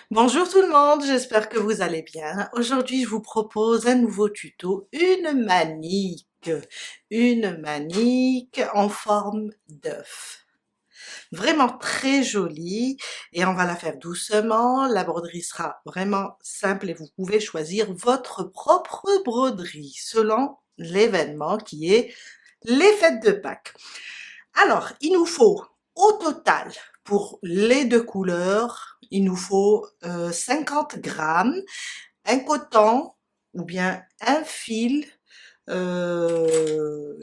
Bonjour tout le monde, j'espère que vous allez bien. Aujourd'hui, je vous propose un nouveau tuto, une manique en forme d'œuf. Vraiment très jolie et on va la faire doucement. La broderie sera vraiment simple et vous pouvez choisir votre propre broderie selon l'événement qui est les fêtes de Pâques. Alors, il nous faut au total, pour les deux couleurs, il nous faut 50 grammes, un coton ou bien un fil euh,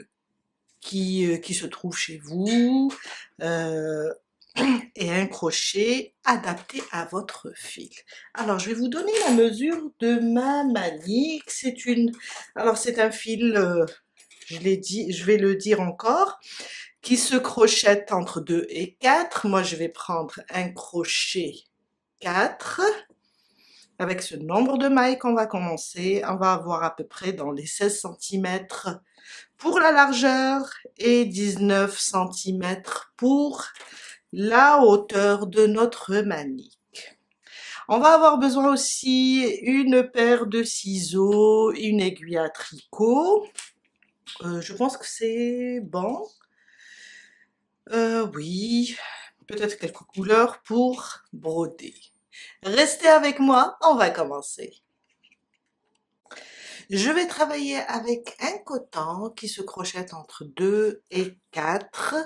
qui se trouve chez vous euh, et un crochet adapté à votre fil. Alors, je vais vous donner la mesure de ma manique. C'est un fil, je l'ai dit, je vais le dire encore, qui se crochette entre 2 et 4. Moi, je vais prendre un crochet 4. Avec ce nombre de mailles qu'on va commencer, on va avoir à peu près dans les 16 cm pour la largeur et 19 cm pour la hauteur de notre manique. On va avoir besoin aussi une paire de ciseaux, une aiguille à tricot. Je pense que c'est bon. Oui, peut-être quelques couleurs pour broder. Restez avec moi, on va commencer. Je vais travailler avec un coton qui se crochette entre 2 et 4,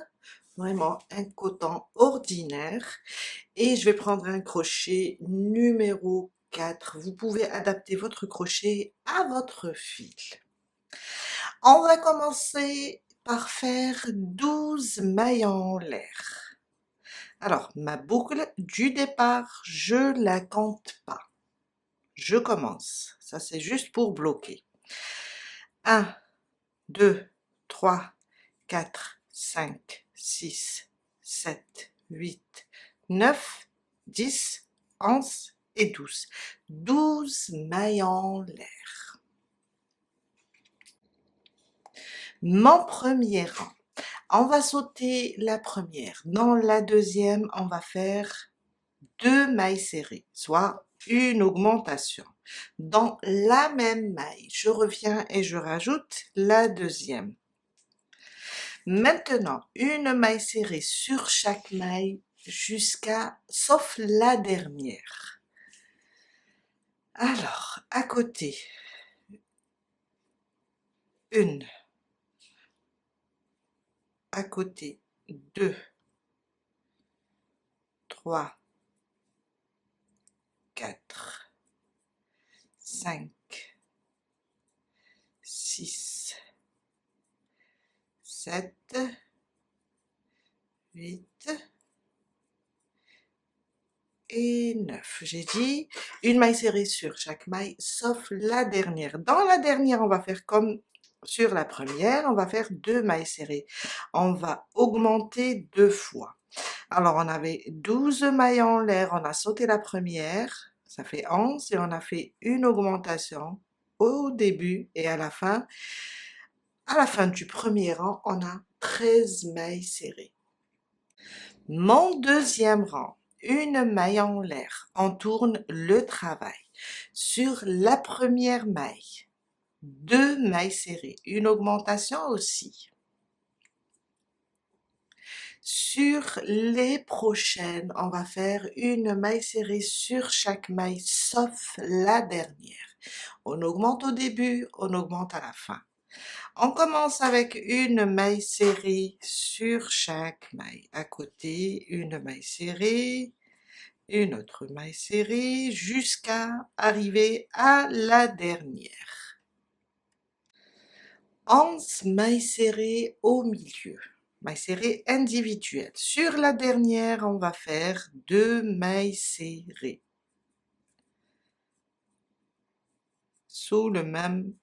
vraiment un coton ordinaire. Et je vais prendre un crochet numéro 4. Vous pouvez adapter votre crochet à votre fil. On va commencer par faire 12 mailles en l'air. Alors, ma boucle du départ, je la compte pas. Je commence. Ça, c'est juste pour bloquer. 1, 2, 3, 4, 5, 6, 7, 8, 9, 10, 11 et 12. 12 mailles en l'air. Mon premier rang. On va sauter la première. Dans la deuxième, on va faire 2 mailles serrées, soit une augmentation. Dans la même maille, je reviens et je rajoute la deuxième. Maintenant, une maille serrée sur chaque maille sauf la dernière. Alors, à côté, une, à côté, 2, 3, 4, 5, 6, 7, 8 et 9. J'ai dit une maille serrée sur chaque maille, sauf la dernière. Dans la dernière, on va faire comme sur la première, on va faire 2 mailles serrées. On va augmenter 2 fois. Alors, on avait 12 mailles en l'air, on a sauté la première, ça fait 11, et on a fait une augmentation au début et à la fin. À la fin du premier rang, on a 13 mailles serrées. Mon deuxième rang, une maille en l'air, on tourne le travail. Sur la première maille, 2 mailles serrées, une augmentation aussi. Sur les prochaines, on va faire une maille serrée sur chaque maille, sauf la dernière. On augmente au début, on augmente à la fin. On commence avec une maille serrée sur chaque maille. À côté, une maille serrée, une autre maille serrée, jusqu'à arriver à la dernière. 11 mailles serrées au milieu. Mailles serrées individuelles. Sur la dernière, on va faire 2 mailles serrées. Sous le même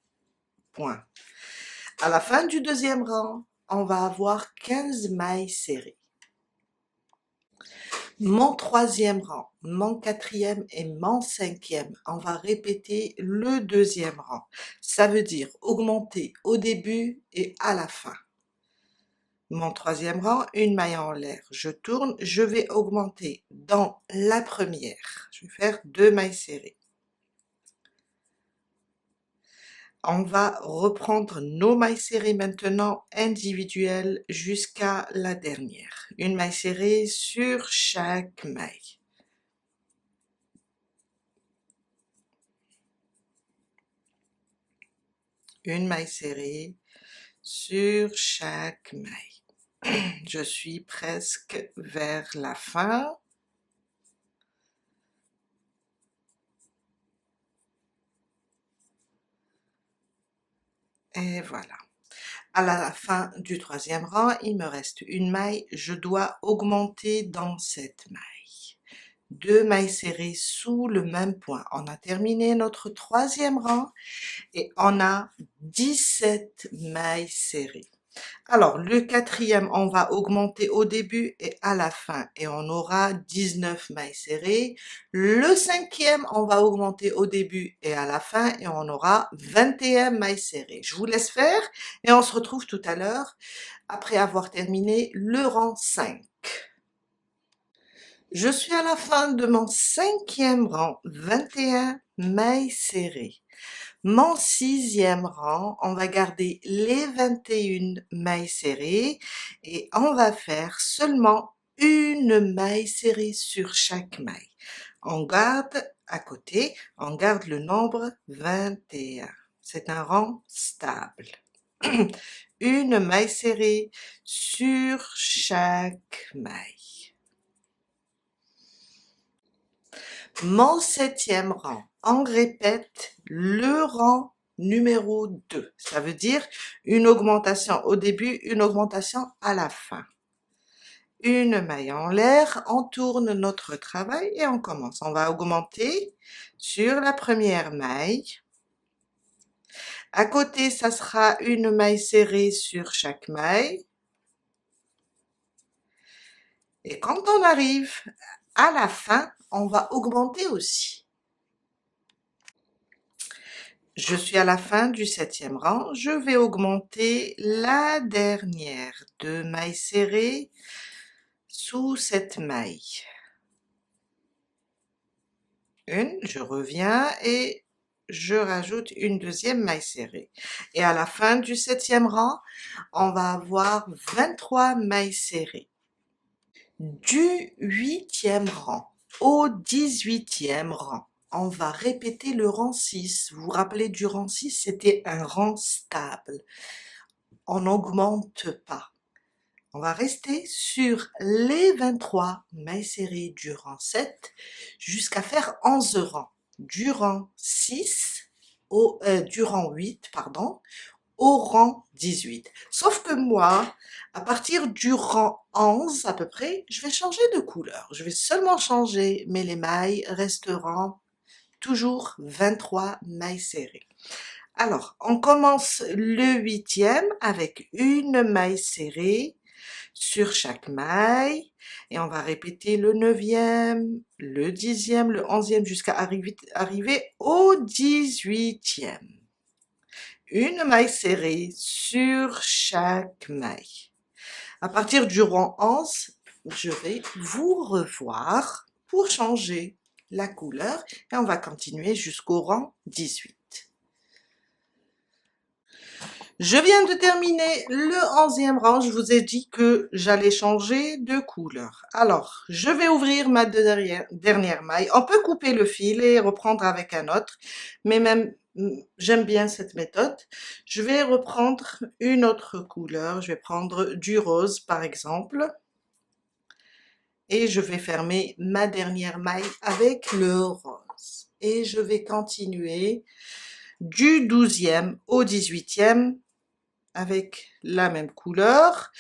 point. À la fin du deuxième rang, on va avoir 15 mailles serrées. Mon troisième rang, mon quatrième et mon cinquième, on va répéter le deuxième rang. Ça veut dire augmenter au début et à la fin. Mon troisième rang, une maille en l'air. Je tourne, je vais augmenter dans la première. Je vais faire 2 mailles serrées. On va reprendre nos mailles serrées maintenant individuelles jusqu'à la dernière. Une maille serrée sur chaque maille. Une maille serrée sur chaque maille. Je suis presque vers la fin. Et voilà. À la fin du troisième rang, il me reste une maille. Je dois augmenter dans cette maille. 2 mailles serrées sous le même point. On a terminé notre troisième rang et on a 17 mailles serrées. Alors, le quatrième, on va augmenter au début et à la fin et on aura 19 mailles serrées. Le cinquième, on va augmenter au début et à la fin et on aura 21 mailles serrées. Je vous laisse faire et on se retrouve tout à l'heure après avoir terminé le rang 5. Je suis à la fin de mon cinquième rang, 21 mailles serrées. Mon sixième rang, on va garder les 21 mailles serrées et on va faire seulement une maille serrée sur chaque maille. On garde à côté, on garde le nombre 21. C'est un rang stable. Une maille serrée sur chaque maille. Mon septième rang, on répète le rang numéro 2. Ça veut dire une augmentation au début, une augmentation à la fin. Une maille en l'air, on tourne notre travail et on commence. On va augmenter sur la première maille. À côté, ça sera une maille serrée sur chaque maille. Et quand on arrive à la fin, on va augmenter aussi. Je suis à la fin du septième rang, je vais augmenter la dernière 2 mailles serrées sous cette maille. Une, je reviens et je rajoute une deuxième maille serrée. Et à la fin du septième rang, on va avoir 23 mailles serrées. Du huitième rang au 18e rang, on va répéter le rang 6. Vous vous rappelez du rang 6, c'était un rang stable. On n'augmente pas. On va rester sur les 23 mailles serrées du rang 7 jusqu'à faire 11 rangs. Du rang 6 du rang 8, pardon, au rang 18. Sauf que moi, à partir du rang 11 à peu près, je vais changer de couleur. Je vais seulement changer, mais les mailles resteront toujours 23 mailles serrées. Alors, on commence le huitième avec une maille serrée sur chaque maille et on va répéter le neuvième, le dixième, le onzième jusqu'à arriver au 18e. Une maille serrée sur chaque maille. À partir du rang 11, je vais vous revoir pour changer la couleur et on va continuer jusqu'au rang 18. Je viens de terminer le 11e rang. Je vous ai dit que j'allais changer de couleur. Alors, je vais ouvrir ma dernière maille. On peut couper le fil et reprendre avec un autre, mais même j'aime bien cette méthode. Je vais reprendre une autre couleur. Je vais prendre du rose par exemple. Et je vais fermer ma dernière maille avec le rose. Et je vais continuer du 12e au 18e avec la même couleur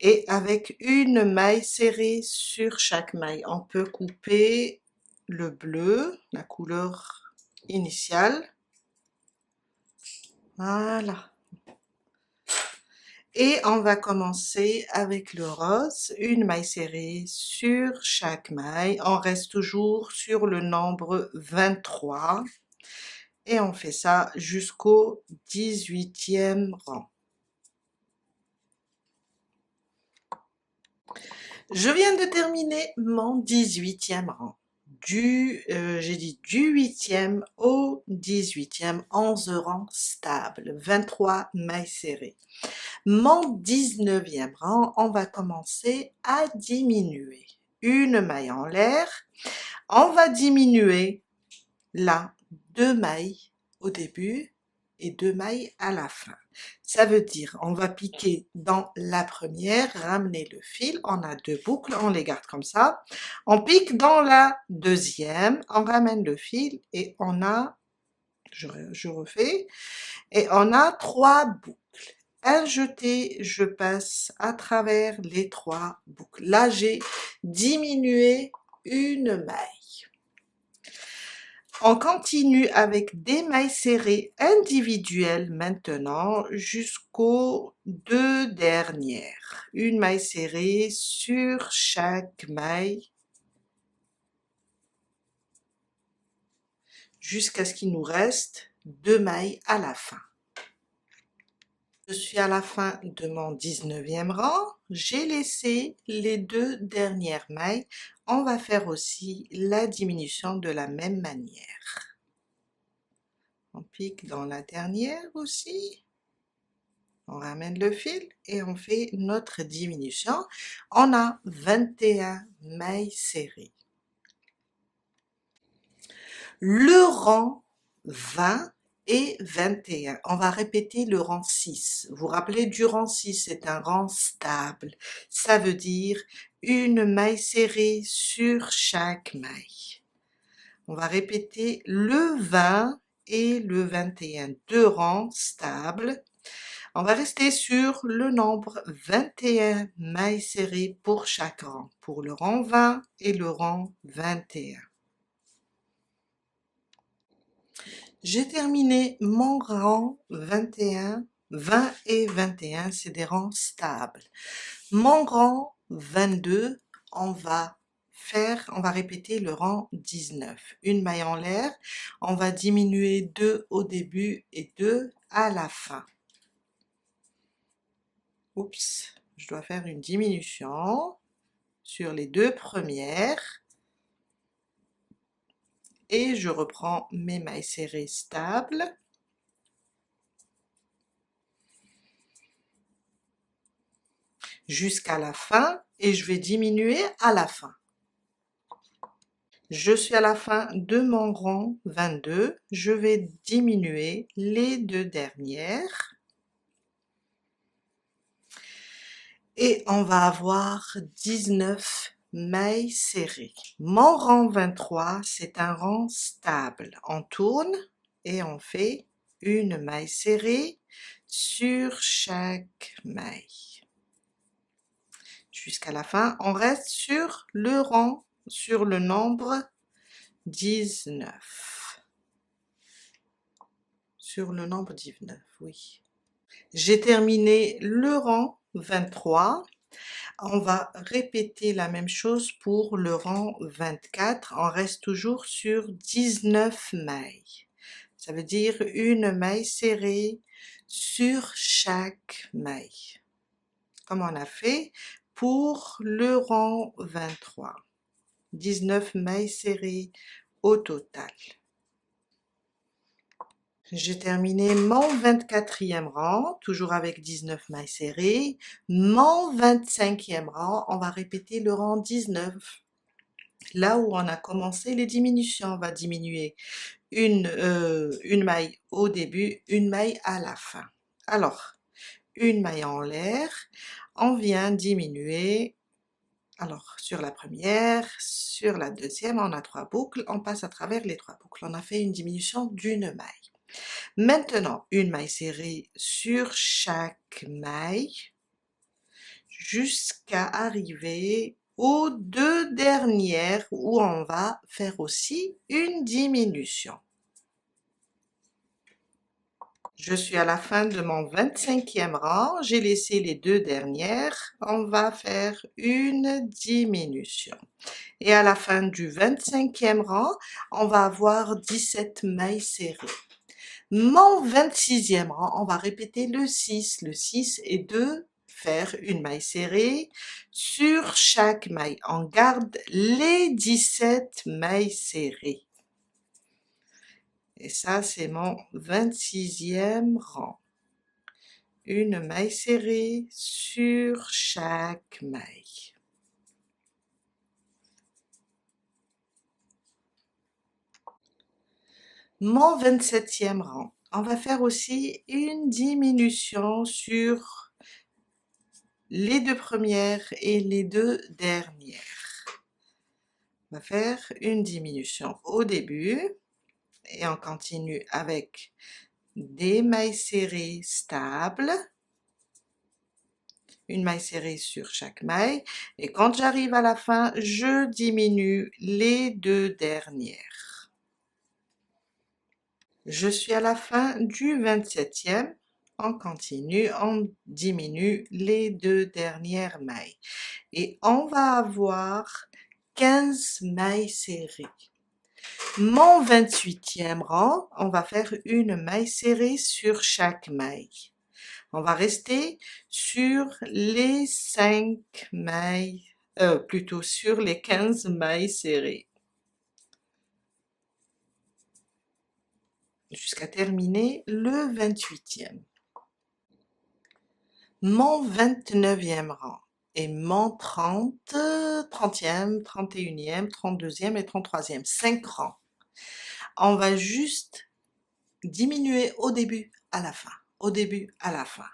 et avec une maille serrée sur chaque maille. On peut couper le bleu, la couleur initiale. Voilà. Et on va commencer avec le rose, une maille serrée sur chaque maille. On reste toujours sur le nombre 23 et on fait ça jusqu'au 18e rang. Je viens de terminer mon 18e rang. J'ai dit du 8e au 18e, 11 rangs stables, 23 mailles serrées. Mon 19e rang, on va commencer à diminuer. Une maille en l'air, on va diminuer là 2 mailles au début et 2 mailles à la fin. Ça veut dire on va piquer dans la première, ramener le fil, on a 2 boucles, on les garde comme ça. On pique dans la deuxième, on ramène le fil et on a, je refais, et on a 3 boucles. Un jeté, je passe à travers les 3 boucles. Là, j'ai diminué une maille. On continue avec des mailles serrées individuelles maintenant jusqu'aux 2 dernières. Une maille serrée sur chaque maille jusqu'à ce qu'il nous reste 2 mailles à la fin. Je suis à la fin de mon 19e rang. J'ai laissé les 2 dernières mailles. On va faire aussi la diminution de la même manière. On pique dans la dernière aussi. On ramène le fil et on fait notre diminution. On a 21 mailles serrées. Le rang 20 et 21. On va répéter le rang 6. Vous vous rappelez du rang 6, c'est un rang stable. Ça veut dire une maille serrée sur chaque maille. On va répéter le 20 et le 21. 2 rangs stables. On va rester sur le nombre 21 mailles serrées pour chaque rang, pour le rang 20 et le rang 21. J'ai terminé mon rang 21, 20 et 21, c'est des rangs stables. Mon rang 22, on va répéter le rang 19. Une maille en l'air, on va diminuer 2 au début et 2 à la fin. Oups, je dois faire une diminution sur les 2 premières. Et je reprends mes mailles serrées stables. Jusqu'à la fin et je vais diminuer à la fin. Je suis à la fin de mon rang 22. Je vais diminuer les 2 dernières. Et on va avoir 19 mailles serrées. Mon rang 23, c'est un rang stable. On tourne et on fait une maille serrée sur chaque maille. Jusqu'à la fin, on reste sur le rang, sur le nombre 19. Sur le nombre 19, oui. J'ai terminé le rang 23. On va répéter la même chose pour le rang 24. On reste toujours sur 19 mailles. Ça veut dire une maille serrée sur chaque maille. Comme on a fait pour le rang 23. 19 mailles serrées au total. J'ai terminé mon 24e rang, toujours avec 19 mailles serrées. Mon 25e rang, on va répéter le rang 19. Là où on a commencé les diminutions, on va diminuer une maille au début, une maille à la fin. Alors, une maille en l'air, on vient diminuer. Alors, sur la première, sur la deuxième, on a 3 boucles, on passe à travers les 3 boucles. On a fait une diminution d'une maille. Maintenant, une maille serrée sur chaque maille jusqu'à arriver aux 2 dernières où on va faire aussi une diminution. Je suis à la fin de mon 25e rang, j'ai laissé les 2 dernières, on va faire une diminution. Et à la fin du 25e rang, on va avoir 17 mailles serrées. Mon 26e rang, on va répéter le 6. Le 6 et 2 faire une maille serrée sur chaque maille. On garde les 17 mailles serrées. Et ça, c'est mon 26e rang. Une maille serrée sur chaque maille. Mon 27e rang. On va faire aussi une diminution sur les deux premières et les deux dernières. On va faire une diminution au début et on continue avec des mailles serrées stables, une maille serrée sur chaque maille, et quand j'arrive à la fin, je diminue les deux dernières. Je suis à la fin du 27e, on continue, on diminue les deux dernières mailles et on va avoir 15 mailles serrées. Mon 28e rang, on va faire une maille serrée sur chaque maille. On va rester sur les 5 mailles, plutôt sur les 15 mailles serrées. Jusqu'à terminer le 28e. Mon 29e rang et mon 30e, 31e, 32e et 33e, 5 rangs. On va juste diminuer au début, à la fin, au début, à la fin.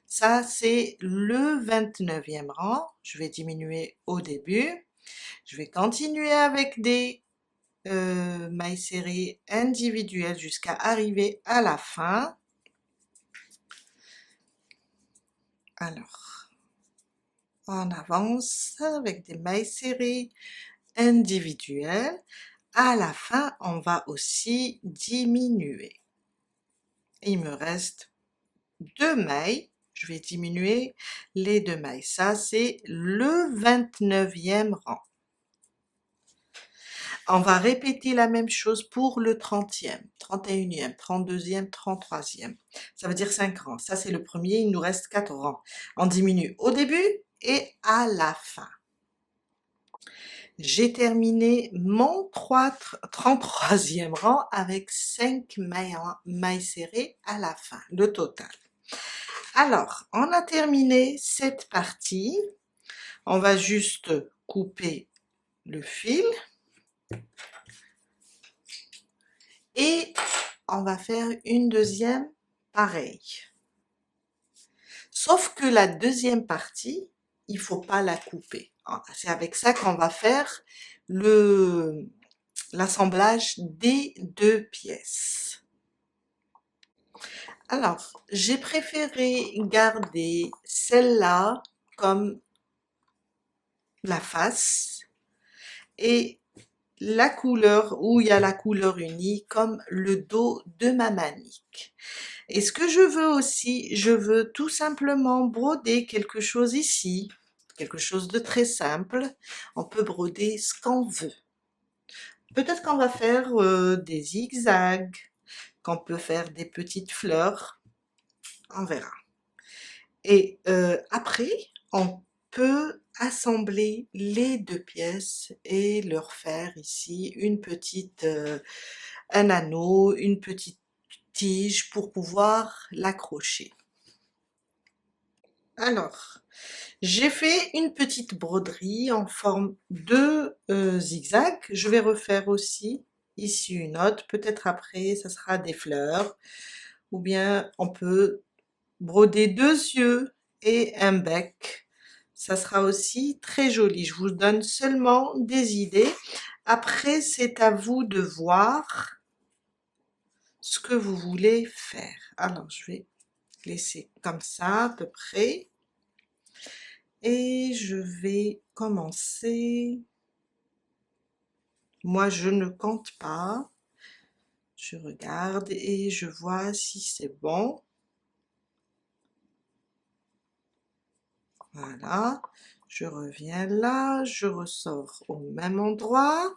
Ça, c'est le 29e rang. Je vais diminuer au début. Je vais continuer avec des mailles serrées individuelles jusqu'à arriver à la fin. Alors, on avance avec des mailles serrées individuelles. À la fin, on va aussi diminuer. Il me reste 2 mailles. Je vais diminuer les 2 mailles. Ça, c'est le 29e rang. On va répéter la même chose pour le 30e, 31e, 32e, 33e. Ça veut dire 5 rangs. Ça, c'est le premier. Il nous reste 4 rangs. On diminue au début et à la fin. J'ai terminé mon 33e rang avec 5 mailles serrées à la fin, le total. Alors, on a terminé cette partie. On va juste couper le fil et on va faire une deuxième pareille. Sauf que la deuxième partie, il faut pas la couper. C'est avec ça qu'on va faire l'assemblage des deux pièces. Alors, j'ai préféré garder celle-là comme la face et la couleur où il y a la couleur unie comme le dos de ma manique. Et ce que je veux aussi, je veux tout simplement broder quelque chose ici, quelque chose de très simple. On peut broder ce qu'on veut. Peut-être qu'on va faire des zigzags, qu'on peut faire des petites fleurs, on verra. Et après, on peut assembler les deux pièces et leur faire ici une petite, un anneau, une petite tige pour pouvoir l'accrocher. Alors, j'ai fait une petite broderie en forme de zigzag. Je vais refaire aussi ici une autre. Peut-être après, ça sera des fleurs. Ou bien on peut broder 2 yeux et un bec. Ça sera aussi très joli. Je vous donne seulement des idées. Après, c'est à vous de voir ce que vous voulez faire. Alors, je vais laisser comme ça à peu près. Et je vais commencer. Moi, je ne compte pas. Je regarde et je vois si c'est bon. Voilà. Je reviens là, je ressors au même endroit.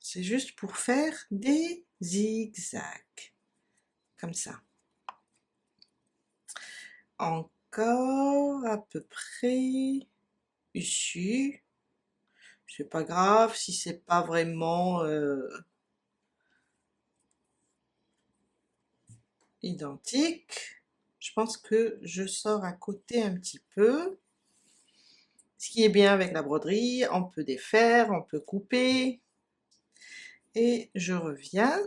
C'est juste pour faire des zigzags. Comme ça. encore à peu près ici. C'est pas grave si c'est pas vraiment identique. Je pense que je sors à côté un petit peu. Ce qui est bien avec la broderie, on peut défaire, on peut couper. Et je reviens.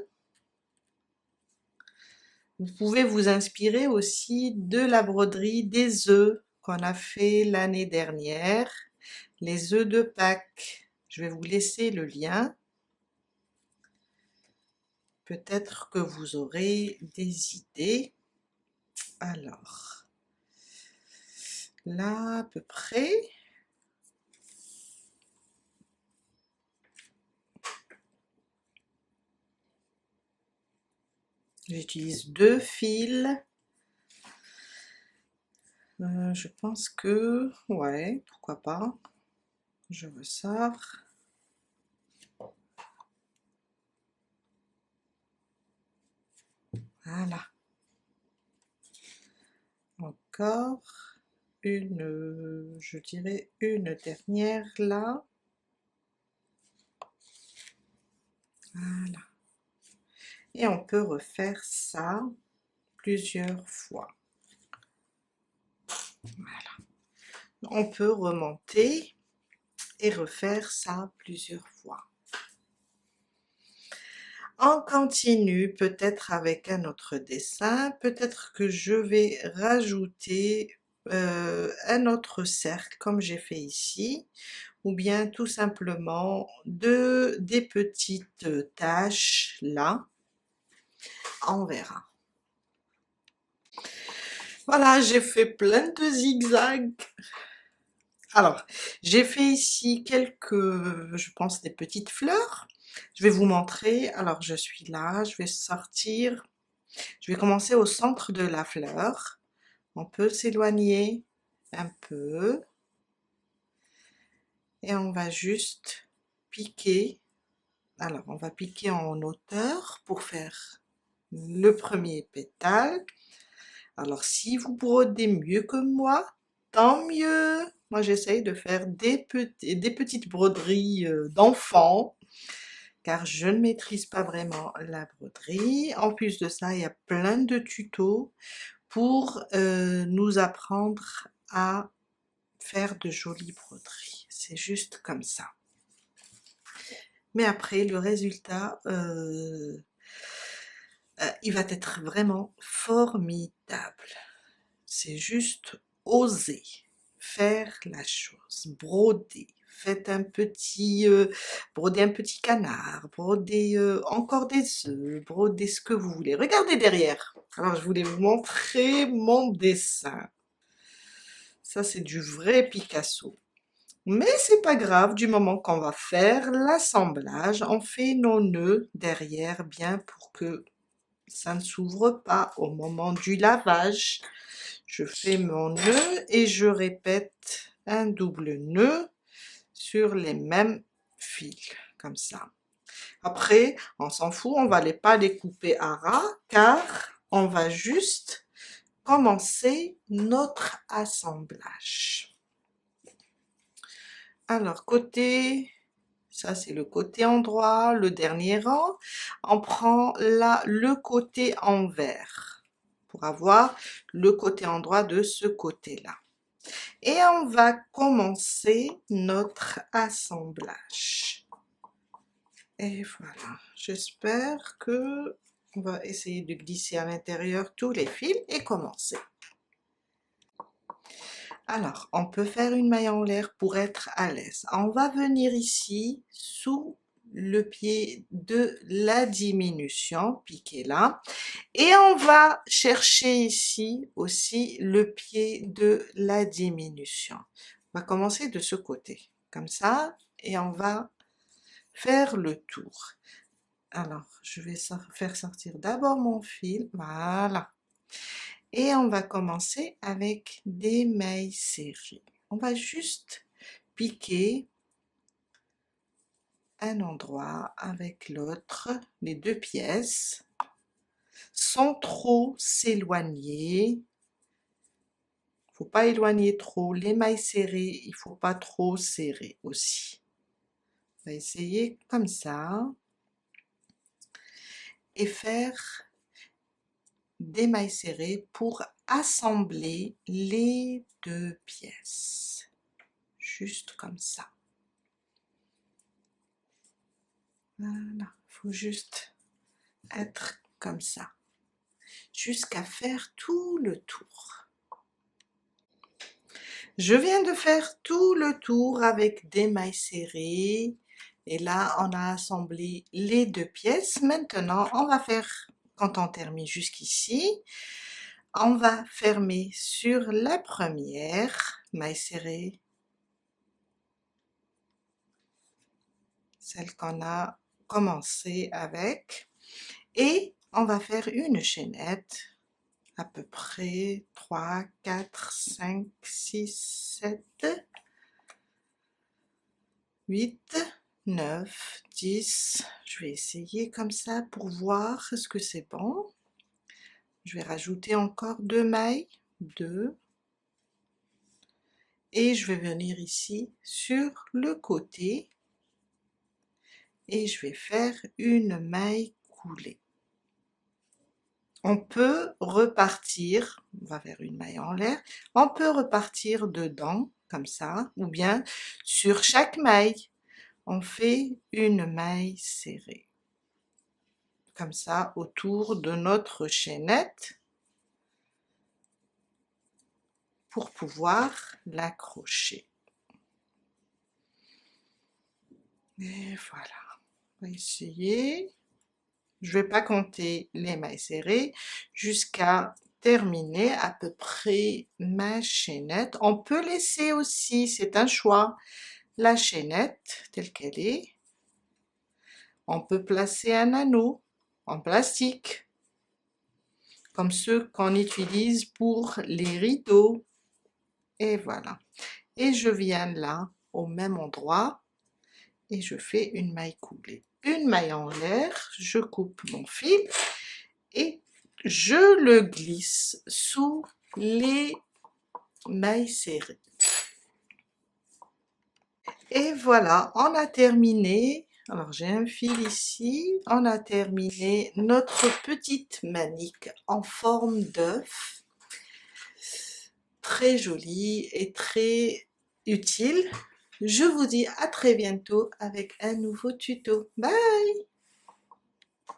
Vous pouvez vous inspirer aussi de la broderie des œufs qu'on a fait l'année dernière, les œufs de Pâques. Je vais vous laisser le lien. Peut-être que vous aurez des idées. Alors, là à peu près. J'utilise 2 fils. Je pense que, ouais, pourquoi pas. Je ressors. Voilà. Encore une, je dirais une dernière là. Voilà. Et on peut refaire ça plusieurs fois. Voilà. On peut remonter et refaire ça plusieurs fois. On continue peut-être avec un autre dessin, peut-être que je vais rajouter un autre cercle comme j'ai fait ici, ou bien tout simplement des petites taches là, on verra. Voilà, j'ai fait plein de zigzags. Alors, j'ai fait ici quelques, je pense, des petites fleurs. Je vais vous montrer. Alors, je suis là, je vais sortir. Je vais commencer au centre de la fleur. On peut s'éloigner un peu. Et on va juste piquer. Alors, on va piquer en hauteur pour faire le premier pétale. Alors, si vous brodez mieux que moi, tant mieux. Moi, j'essaye de faire des petites broderies d'enfants, car je ne maîtrise pas vraiment la broderie. En plus de ça, il y a plein de tutos pour nous apprendre à faire de jolies broderies. C'est juste comme ça. Mais après, le résultat, il va être vraiment formidable. C'est juste oser faire la chose, broder. Faites un petit, broder un petit canard, broder encore des œufs, broder ce que vous voulez. Regardez derrière. Alors, je voulais vous montrer mon dessin. Ça, c'est du vrai Picasso. Mais c'est pas grave, du moment qu'on va faire l'assemblage, on fait nos nœuds derrière bien pour que ça ne s'ouvre pas au moment du lavage. Je fais mon nœud et je répète un double nœud sur les mêmes fils, comme ça. Après, on s'en fout, on va pas les couper à ras, car on va juste commencer notre assemblage. Alors, ça c'est le côté endroit, le dernier rang. On prend là le côté envers pour avoir le côté endroit de ce côté-là. Et on va commencer notre assemblage. Et voilà, j'espère que on va essayer de glisser à l'intérieur tous les fils et commencer. Alors, on peut faire une maille en l'air pour être à l'aise. On va venir ici sous le pied de la diminution, piquer là, et on va chercher ici aussi le pied de la diminution. On va commencer de ce côté, comme ça, et on va faire le tour. Alors, je vais faire sortir d'abord mon fil, voilà. Et on va commencer avec des mailles serrées. On va juste piquer un endroit avec l'autre, les deux pièces, sans trop s'éloigner. faut pas éloigner trop. Les mailles serrées, il faut pas trop serrer aussi. On va essayer comme ça et faire des mailles serrées pour assembler les deux pièces. Juste comme ça. Voilà, faut juste être comme ça, jusqu'à faire tout le tour. Je viens de faire tout le tour avec des mailles serrées et là on a assemblé les deux pièces. Maintenant on va faire, quand on termine jusqu'ici, on va fermer sur la première maille serrée, celle qu'on a commencé avec, et on va faire une chaînette à peu près 3, 4, 5, 6, 7, 8, 9, 10. Je vais essayer comme ça pour voir est-ce que c'est bon. Je vais rajouter encore 2 mailles, 2, et je vais venir ici sur le côté et je vais faire une maille coulée. On peut repartir, on va faire une maille en l'air, on peut repartir dedans comme ça, ou bien sur chaque maille on fait une maille serrée comme ça autour de notre chaînette pour pouvoir l'accrocher. Et voilà, on va essayer. Je vais pas compter les mailles serrées jusqu'à terminer à peu près ma chaînette. On peut laisser aussi, c'est un choix, la chaînette telle qu'elle est. On peut placer un anneau en plastique, comme ceux qu'on utilise pour les rideaux. Et voilà. Et je viens là, au même endroit, et je fais une maille coulée. Une maille en l'air, je coupe mon fil et je le glisse sous les mailles serrées. Et voilà, on a terminé. Alors j'ai un fil ici, on a terminé notre petite manique en forme d'œuf. Très jolie et très utile. Je vous dis à très bientôt avec un nouveau tuto. Bye!